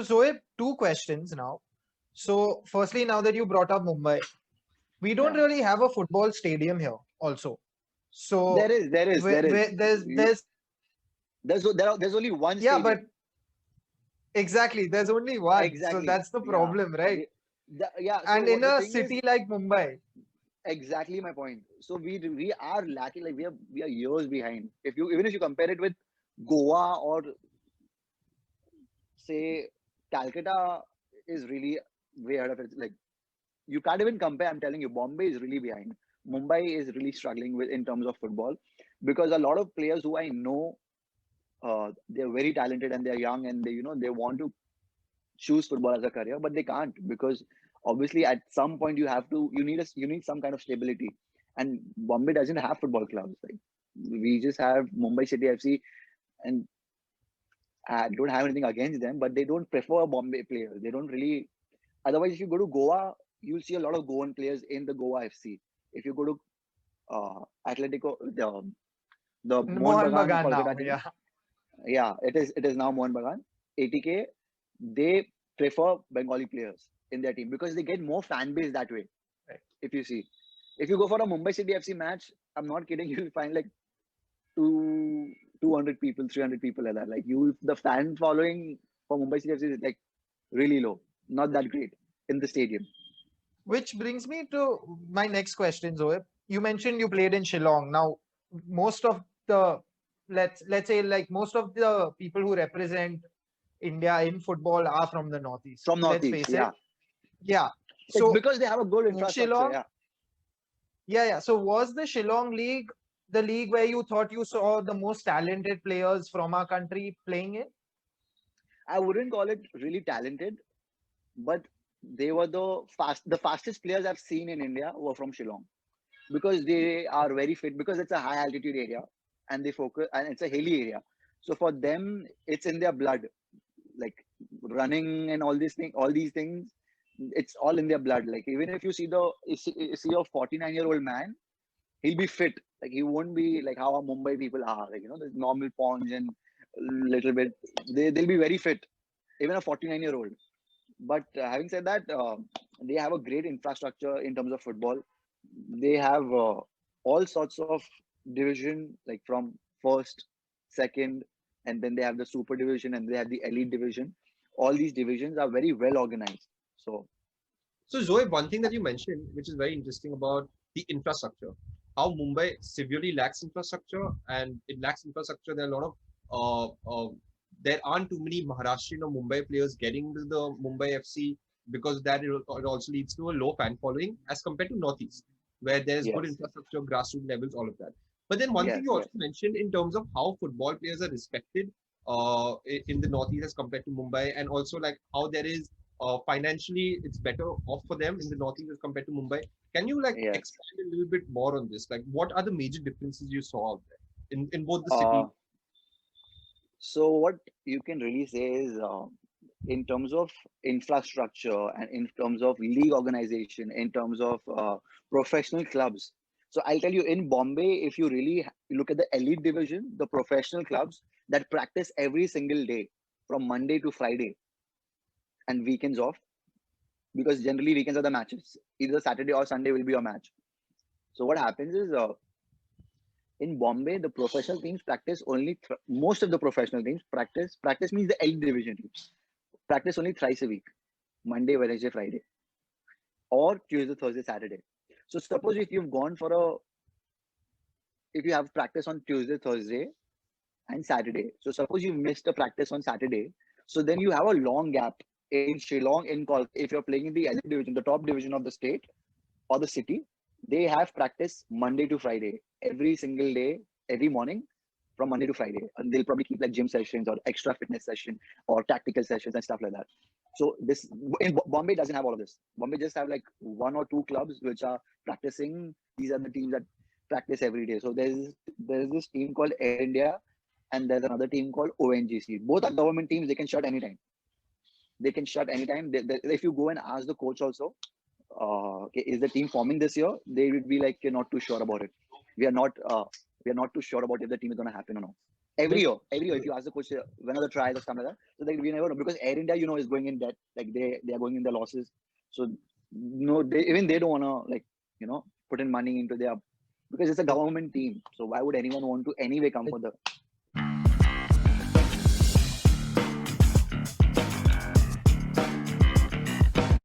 So Zoe, two questions now. So firstly, now that you brought up Mumbai, we don't Yeah. really have a football stadium here also. There So is, there is, where, there is. where there's There's only one yeah, but stadium. exactly there's only one. So Exactly. that's the Yeah. problem, right? Yeah. So And in what the a thing is, city like Mumbai, exactly my point. So we are lacking. Like we are years behind. If you even if you compare it with Goa or say Calcutta, is really way ahead of it. Like you can't even compare. I'm telling you, Bombay is really behind. Mumbai is really struggling with in terms of football because a lot of players who I know, they're very talented and they're young and they want to choose football as a career, but they can't because obviously at some point you need some kind of stability, and Bombay doesn't have football clubs. Like we just have Mumbai City FC, and I don't have anything against them, but they don't prefer Bombay players. They don't really. Otherwise, if you go to Goa, you'll see a lot of Goan players in the Goa FC. If you go to Atletico, the Mohun Mohan Bagan Bagan Kolkata now, team, yeah. yeah, it is now Mohun Bagan. ATK, they prefer Bengali players in their team because they get more fan base that way. Right. If you see, if you go for a Mumbai City FC match, I'm not kidding, you'll find like two 200 people, 300 people like that. Like the fan following for Mumbai City FC is like really low, not that great in the stadium. Which brings me to my next question, Zoe. You mentioned you played in Shillong. Now, most of the let's say like most of the people who represent India in football are from the Northeast. From Let's Northeast. face it. Yeah, Yeah. it's So because they have a good infrastructure. Shillong, Yeah, yeah. So was the Shillong League the league where you thought you saw the most talented players from our country playing in? I wouldn't call it really talented, but they were the fastest players I've seen in India were from Shillong because they are very fit because it's a high altitude area and they focus and it's a hilly area. So for them, it's in their blood, like running and all these things. It's all in their blood. Like even if you see a 49-year-old man, he'll be fit. Like he won't be like how our Mumbai people are. Like the normal paunch and little bit. They'll be very fit. Even a 49-year-old. But having said that, they have a great infrastructure in terms of football. They have all sorts of division, like from first, second, and then they have the super division and they have the elite division. All these divisions are very well organized. So So Zoe, one thing that you mentioned, which is very interesting about the infrastructure, how Mumbai severely lacks infrastructure, and it lacks infrastructure. There are a lot of there aren't too many Maharashtrian or Mumbai players getting into the Mumbai FC because that it also leads to a low fan following as compared to Northeast, where there is good yes, infrastructure, grassroots levels, all of that. But then one thing yes, you yes. also mentioned in terms of how football players are respected in the Northeast as compared to Mumbai, and also like how there is financially it's better off for them in the Northeast as compared to Mumbai. Can you like Yes. expand a little bit more on this? Like, what are the major differences you saw out there in both the Uh, cities? so what you can really say is, in terms of infrastructure and in terms of league organization, in terms of professional clubs. So I'll tell you, in Bombay, if you really look at the elite division, the professional clubs that practice every single day from Monday to Friday and weekends off, because generally weekends are the matches. Either Saturday or Sunday will be a match. So what happens is, in Bombay, the professional teams practice most of the professional teams practice means the elite division teams practice only thrice a week, Monday, Wednesday, Friday, or Tuesday, Thursday, Saturday. So suppose if you have practice on Tuesday, Thursday, and Saturday. So suppose you missed a practice on Saturday, so then you have a long gap in Shillong, in Kolkata. If you're playing in the elite division, the top division of the state or the city, they have practice Monday to Friday, every single day, every morning from Monday to Friday. And they'll probably keep like gym sessions or extra fitness session or tactical sessions and stuff like that. So this in Bombay doesn't have all of this. Bombay just have like one or two clubs which are practicing. These are the teams that practice every day. So there's this team called Air India and there's another team called ONGC. Both are government teams. They can shut anytime. They can shut anytime. If you go and ask the coach also, okay, is the team forming this year? They would be like, you're not too sure about it. We are not. We are not too sure about if the team is going to happen or not. every year, if you ask the coach when are the trials or something like that, so like we never know, because Air India, is going in debt, like they are going in the losses. So no, they don't want to like put in money into their, because it's a government team. So why would anyone want to anyway come for the